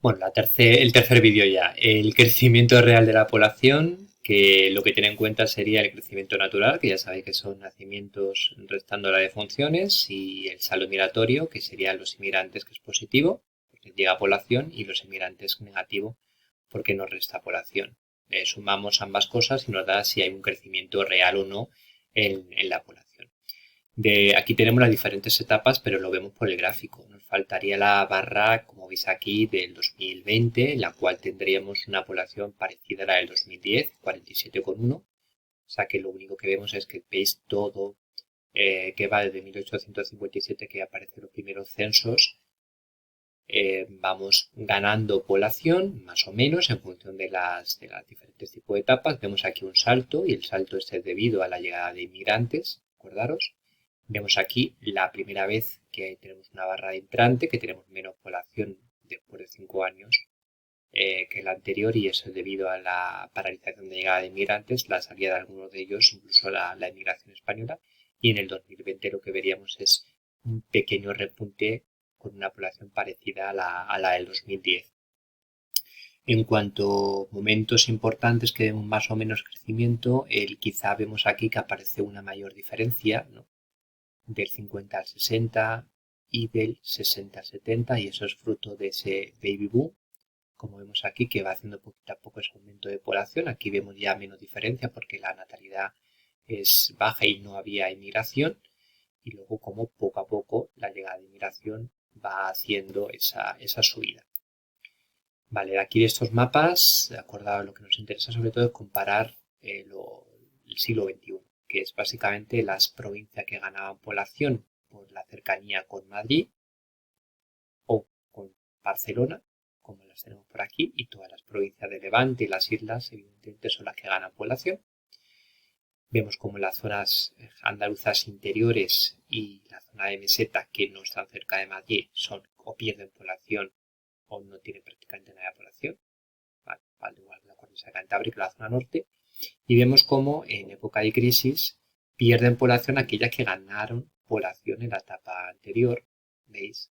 Bueno, el tercer vídeo ya. El crecimiento real de la población, que lo que tiene en cuenta sería el crecimiento natural, que ya sabéis que son nacimientos restando la de funciones, y el saldo migratorio, que serían los inmigrantes, que es positivo, porque llega población, y los inmigrantes negativo, porque nos resta población. Sumamos ambas cosas y nos da si hay un crecimiento real o no en la población. Aquí tenemos las diferentes etapas, pero lo vemos por el gráfico. Nos faltaría la barra, como veis aquí, del 2020, en la cual tendríamos una población parecida a la del 2010, 47,1. O sea que lo único que vemos es que veis todo que va desde 1857, que aparecen los primeros censos. Vamos ganando población, más o menos, en función de las diferentes tipos de etapas. Vemos aquí un salto, y el salto es debido a la llegada de inmigrantes, acordaros. Vemos aquí la primera vez que tenemos una barra de entrante, que tenemos menos población después de 5 años que la anterior, y eso es debido a la paralización de llegada de inmigrantes, la salida de algunos de ellos, incluso la inmigración española. Y en el 2020 lo que veríamos es un pequeño repunte con una población parecida a la del 2010. En cuanto a momentos importantes que vemos más o menos crecimiento, quizá vemos aquí que aparece una mayor diferencia, ¿no?, del 50 al 60 y del 60 al 70, y eso es fruto de ese baby boom, como vemos aquí, que va haciendo poquito a poco ese aumento de población. Aquí vemos ya menos diferencia porque la natalidad es baja y no había inmigración, y luego como poco a poco la llegada de inmigración va haciendo esa subida. Vale, aquí de estos mapas, acordado, lo que nos interesa sobre todo es comparar el siglo XXI, que es básicamente las provincias que ganaban población por la cercanía con Madrid o con Barcelona, como las tenemos por aquí, y todas las provincias de Levante y las islas, evidentemente, son las que ganan población. Vemos como las zonas andaluzas interiores y la zona de meseta, que no están cerca de Madrid, son o pierden población o no tienen prácticamente nada de población, al igual que la cornisa cantábrica, la zona norte. Y vemos como en época de crisis pierden población aquellas que ganaron población en la etapa anterior, ¿veis?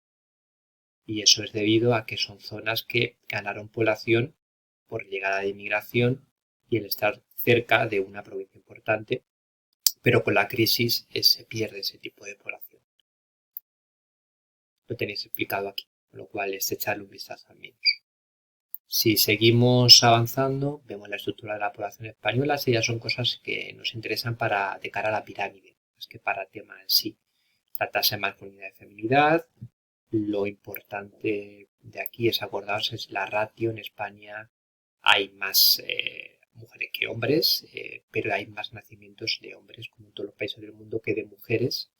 Y eso es debido a que son zonas que ganaron población por llegada de inmigración y el estar cerca de una provincia importante, pero con la crisis se pierde ese tipo de población. Lo tenéis explicado aquí, con lo cual es echarle un vistazo al menos. Si seguimos avanzando, vemos la estructura de la población española. Esas ya son cosas que nos interesan de cara a la pirámide, más que para el tema en sí. La tasa de masculinidad y feminidad. Lo importante de aquí es acordaros, es la ratio. En España hay más mujeres que hombres, pero hay más nacimientos de hombres, como en todos los países del mundo, que de mujeres,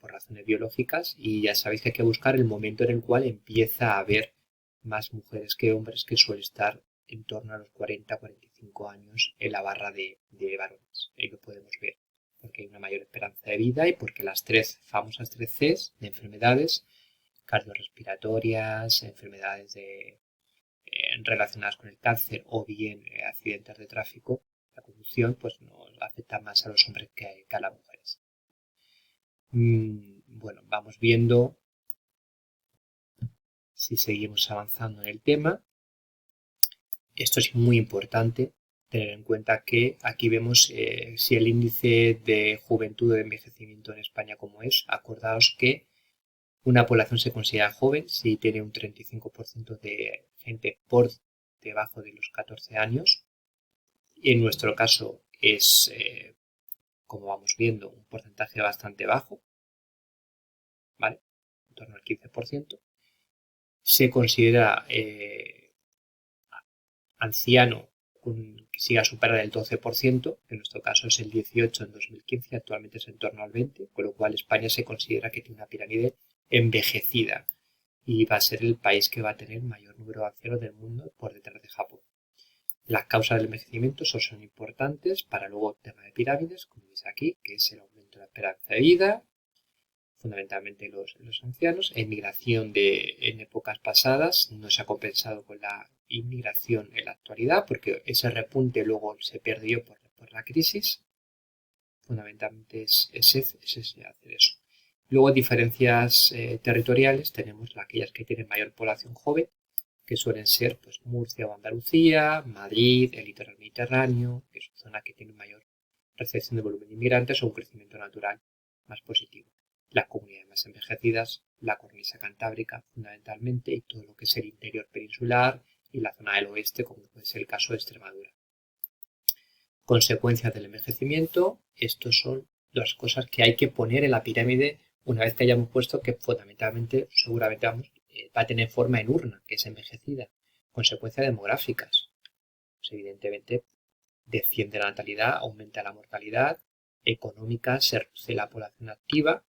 por razones biológicas. Y ya sabéis que hay que buscar el momento en el cual empieza a haber más mujeres que hombres, que suele estar en torno a los 40-45 años en la barra de varones. Ahí lo podemos ver, porque hay una mayor esperanza de vida y porque las famosas 3 Cs de enfermedades cardiorrespiratorias, enfermedades relacionadas con el cáncer o bien accidentes de tráfico, la conducción, pues nos afecta más a los hombres que a las mujeres. Bueno, vamos viendo si seguimos avanzando en el tema. Esto es muy importante tener en cuenta que aquí vemos si el índice de juventud o de envejecimiento en España como es. Acordaos que una población se considera joven si tiene un 35% de gente por debajo de los 14 años. Y en nuestro caso es, como vamos viendo, un porcentaje bastante bajo, ¿vale? En torno al 15%. Se considera anciano que siga a superar el 12%, que en nuestro caso es el 18% en 2015, actualmente es en torno al 20%, con lo cual España se considera que tiene una pirámide envejecida y va a ser el país que va a tener mayor número de ancianos del mundo por detrás de Japón. Las causas del envejecimiento son importantes para luego el tema de pirámides, como veis aquí, que es el aumento de la esperanza de vida, fundamentalmente los ancianos. Emigración en épocas pasadas no se ha compensado con la inmigración en la actualidad, porque ese repunte luego se perdió por la crisis. Fundamentalmente es hacer eso. Luego, diferencias territoriales, tenemos aquellas que tienen mayor población joven, que suelen ser pues, Murcia o Andalucía, Madrid, el litoral mediterráneo, que es una zona que tiene mayor recepción de volumen de inmigrantes o un crecimiento natural más positivo. Las comunidades más envejecidas, la cornisa cantábrica fundamentalmente y todo lo que es el interior peninsular y la zona del oeste, como puede ser el caso de Extremadura. Consecuencias del envejecimiento, estos son las cosas que hay que poner en la pirámide una vez que hayamos puesto que fundamentalmente, seguramente va a tener forma en urna, que es envejecida. Consecuencias demográficas, pues evidentemente desciende la natalidad, aumenta la mortalidad, económica, se reduce la población activa,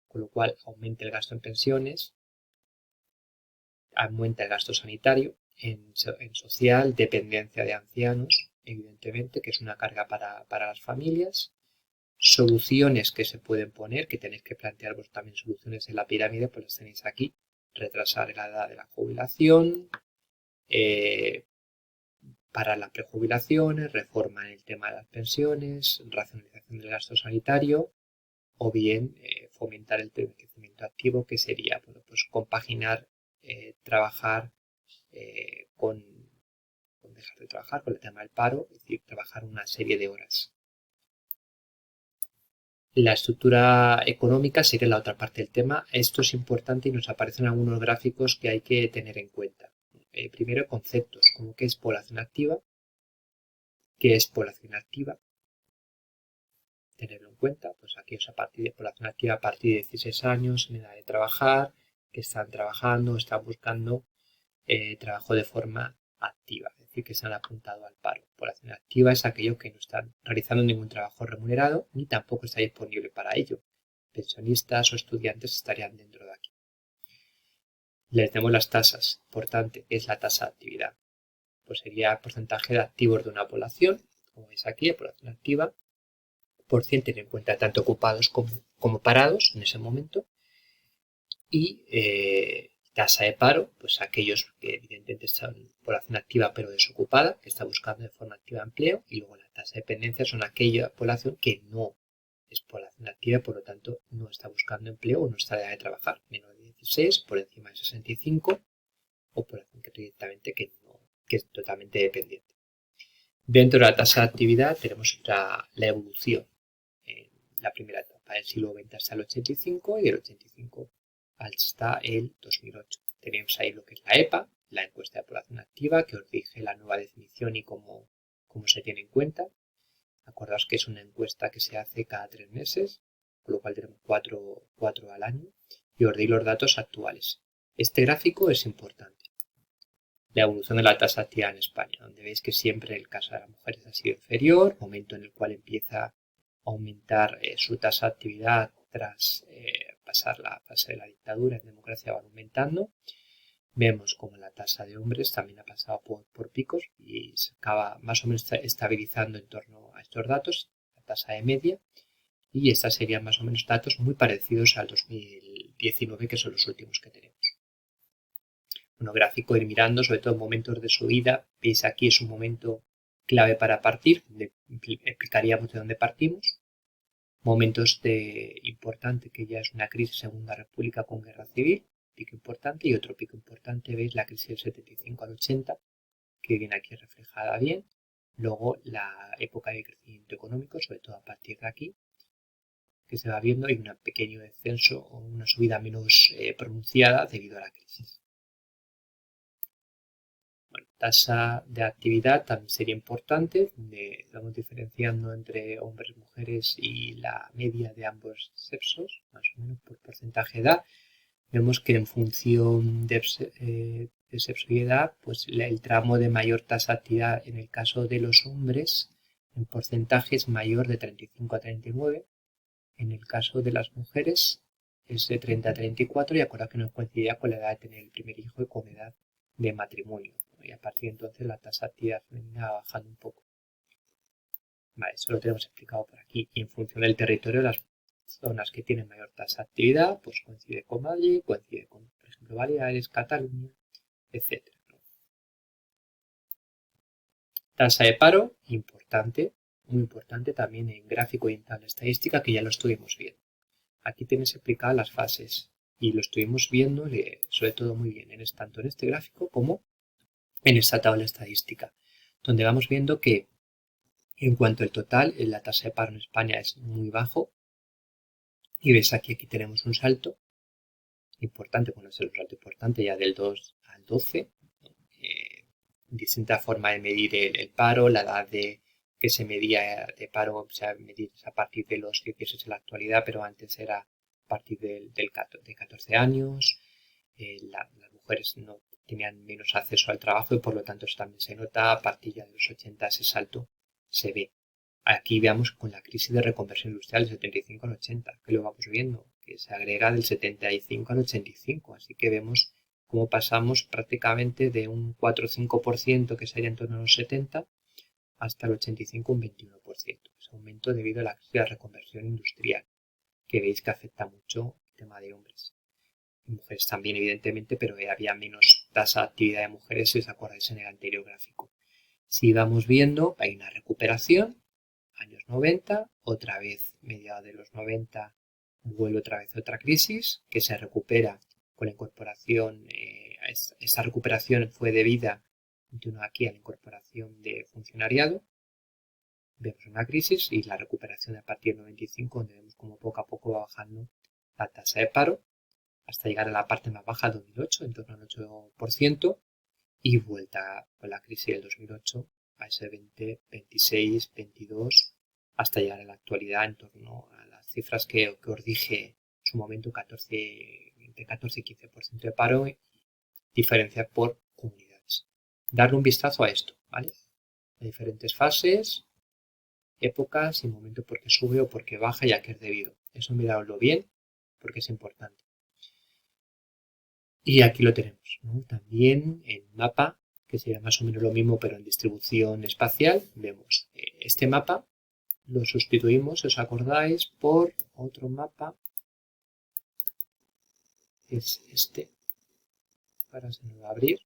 con lo cual aumenta el gasto en pensiones, aumenta el gasto sanitario, en social, dependencia de ancianos, evidentemente, que es una carga para las familias. Soluciones que se pueden poner, que tenéis que plantearos también soluciones en la pirámide, pues las tenéis aquí. Retrasar la edad de la jubilación, para las prejubilaciones, reforma en el tema de las pensiones, racionalización del gasto sanitario o bien fomentar el envejecimiento activo, que sería bueno, pues compaginar trabajar con dejar de trabajar, con el tema del paro, es decir, trabajar una serie de horas. La estructura económica sería la otra parte del tema. Esto es importante y nos aparecen algunos gráficos que hay que tener en cuenta. Primero, conceptos como qué es población activa, tenerlo en cuenta. Pues aquí es a partir de población activa a partir de 16 años, en edad de trabajar, que están trabajando, están buscando trabajo de forma activa, es decir, que se han apuntado al paro. Población activa es aquellos que no están realizando ningún trabajo remunerado ni tampoco está disponible para ello. Pensionistas o estudiantes estarían dentro de aquí. Les tenemos las tasas. Importante es la tasa de actividad. Pues sería el porcentaje de activos de una población. Como veis aquí, la población activa, por cien, tener en cuenta tanto ocupados como parados en ese momento. Y tasa de paro, pues aquellos que evidentemente están en población activa pero desocupada, que está buscando de forma activa empleo, y luego la tasa de dependencia son aquella población que no es población activa, por lo tanto no está buscando empleo o no está de edad de trabajar, menor de 16, por encima de 65, o población que directamente que es totalmente dependiente. Dentro de la tasa de actividad tenemos la evolución en la primera etapa del siglo XX hasta el 85 y del 85 hasta el 2008. Tenemos ahí lo que es la EPA, la encuesta de población activa, que os dije la nueva definición y cómo se tiene en cuenta. Acordaos que es una encuesta que se hace cada 3 meses, con lo cual tenemos 4 al año, y os doy los datos actuales. Este gráfico es importante. La evolución de la tasa de actividad en España, donde veis que siempre el caso de las mujeres ha sido inferior, momento en el cual empieza a aumentar su tasa de actividad tras pasar la fase de la dictadura, en democracia van aumentando. Vemos como la tasa de hombres también ha pasado por picos y se acaba más o menos estabilizando en torno a estos datos, la tasa de media, y estos serían más o menos datos muy parecidos al 2019, que son los últimos que tenemos. Bueno, gráfico, ir mirando, sobre todo en momentos de subida, veis aquí es un momento clave para partir, explicaríamos de dónde partimos. Momentos importante, que ya es una crisis, Segunda República con guerra civil, pico importante, y otro pico importante, veis la crisis del 75 al 80, que viene aquí reflejada bien. Luego la época de crecimiento económico, sobre todo a partir de aquí, que se va viendo, hay un pequeño descenso o una subida menos pronunciada debido a la crisis. Bueno, tasa de actividad también sería importante, estamos diferenciando entre hombres y mujeres y la media de ambos sexos, más o menos por porcentaje de edad. Vemos que en función de sexo y edad, pues el tramo de mayor tasa de actividad en el caso de los hombres en porcentaje es mayor de 35 a 39, en el caso de las mujeres es de 30 a 34, y acordad que no coincidía con la edad de tener el primer hijo y con la edad de matrimonio, y a partir de entonces la tasa de actividad femenina va bajando un poco. Vale, eso lo tenemos explicado por aquí, y en función del territorio, las zonas que tienen mayor tasa de actividad, pues coincide con Madrid, coincide con, por ejemplo, Baleares, Cataluña, etc. Tasa de paro, importante, muy importante también en gráfico y en tabla estadística, que ya lo estuvimos viendo. Aquí tienes explicadas las fases y lo estuvimos viendo sobre todo muy bien, tanto en este gráfico como en esta tabla estadística, donde vamos viendo que en cuanto al total, la tasa de paro en España es muy bajo. Y ves aquí tenemos un salto importante, bueno, es un salto importante ya del 2 al 12. Distinta forma de medir el paro, la edad que se medía de paro, o sea, medir a partir de los 16 en la actualidad, pero antes era a partir de 14 años. Las mujeres no tenían menos acceso al trabajo y por lo tanto eso también se nota. A partir ya de los 80 ese salto se ve. Aquí veamos con la crisis de reconversión industrial del 75 al 80, que lo vamos viendo, que se agrega del 75 al 85, así que vemos cómo pasamos prácticamente de un 4 o 5% que sería en torno a los 70 hasta el 85 un 21%. Es aumento debido a la crisis de reconversión industrial, que veis que afecta mucho el tema de hombres. Y mujeres también, evidentemente, pero había menos tasa de actividad de mujeres, si os acordáis en el anterior gráfico. Si vamos viendo, hay una recuperación, años 90, otra vez mediados de los 90 vuelve otra vez otra crisis que se recupera con la incorporación. Esta recuperación fue debida aquí a la incorporación de funcionariado. Vemos una crisis y la recuperación a partir del 95, donde vemos como poco a poco va bajando la tasa de paro hasta llegar a la parte más baja, 2008, en torno al 8%, y vuelta con la crisis del 2008 a ese 20, 26, 22, hasta llegar a la actualidad en torno a las cifras que os dije en su momento, entre 14 y 15% de paro, y diferencias por comunidades. Darle un vistazo a esto, ¿vale? De diferentes fases, épocas y momento por qué sube o por qué baja y a qué es debido. Eso miradlo bien porque es importante. Y aquí lo tenemos, ¿no? También en mapa, que sería más o menos lo mismo pero en distribución espacial, vemos este mapa, lo sustituimos, si os acordáis, por otro mapa, que es este. Ahora se nos va a abrir.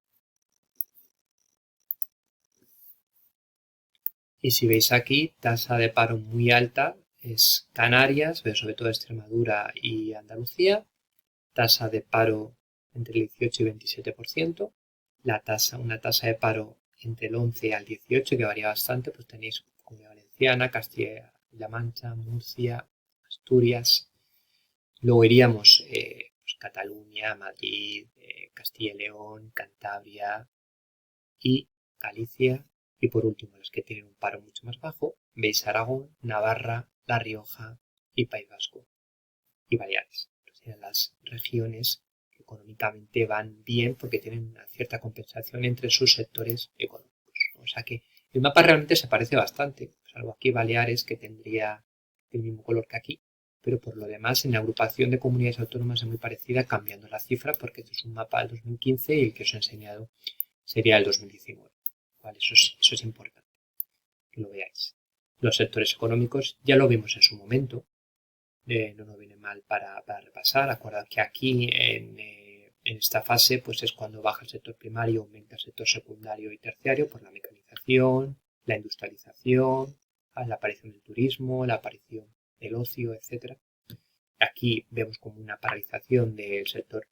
Y si veis aquí, tasa de paro muy alta es Canarias, pero sobre todo Extremadura y Andalucía. Tasa de paro entre el 18 y 27%. Una tasa de paro entre el 11 al 18, que varía bastante, pues tenéis Comunidad Valenciana, Castilla-La Mancha, Murcia, Asturias. Luego iríamos pues Cataluña, Madrid, Castilla y León, Cantabria y Galicia. Y por último, los que tienen un paro mucho más bajo, veis Aragón, Navarra, La Rioja y País Vasco y Baleares. Serían las regiones que económicamente van bien porque tienen una cierta compensación entre sus sectores económicos. O sea que el mapa realmente se parece bastante, salvo aquí Baleares, que tendría el mismo color que aquí, pero por lo demás en la agrupación de comunidades autónomas es muy parecida, cambiando la cifra porque esto es un mapa del 2015 y el que os he enseñado sería el 2019. ¿Vale? Eso es importante que lo veáis. Los sectores económicos ya lo vimos en su momento, no nos viene mal para repasar. Acordad que aquí en esta fase pues es cuando baja el sector primario, aumenta el sector secundario y terciario por la mecanización, la industrialización, la aparición del turismo, la aparición del ocio, etc. Aquí vemos como una paralización del sector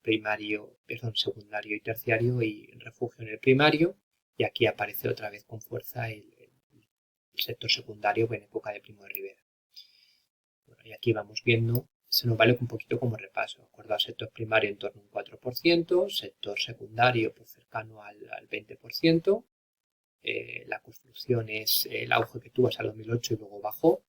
secundario y terciario y refugio en el primario, y aquí aparece otra vez con fuerza el sector secundario en época de Primo de Rivera. Bueno, y aquí vamos viendo, se nos vale un poquito como repaso. De acuerdo al sector primario en torno a un 4%, sector secundario pues cercano al 20%, la construcción es el auge que tuvo hasta el 2008 y luego bajó,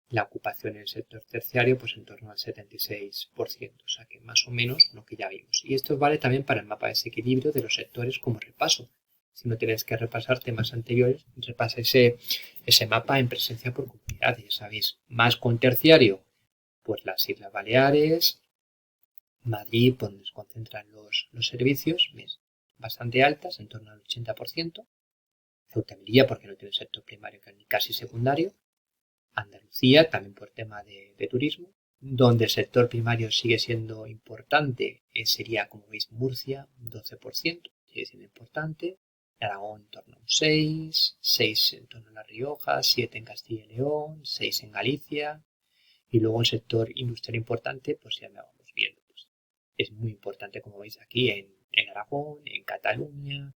la ocupación en el sector terciario pues en torno al 76%, o sea que más o menos lo que ya vimos. Y esto vale también para el mapa de desequilibrio de los sectores como repaso. Si no tenéis que repasar temas anteriores, repasa ese mapa en presencia por comunidades, ¿sabéis? Más con terciario, pues las Islas Baleares, Madrid, donde se concentran los servicios, ¿ves? Bastante altas, en torno al 80%. Ceuta y Melilla, porque no tiene sector primario ni casi secundario. Andalucía, también por tema de turismo. Donde el sector primario sigue siendo importante, sería, como veis, Murcia, 12%, sigue siendo importante. Aragón en torno a un 6, 6 en torno a La Rioja, 7 en Castilla y León, 6 en Galicia, y luego el sector industrial importante, pues ya lo vamos viendo. Pues es muy importante, como veis aquí, en Aragón, en Cataluña,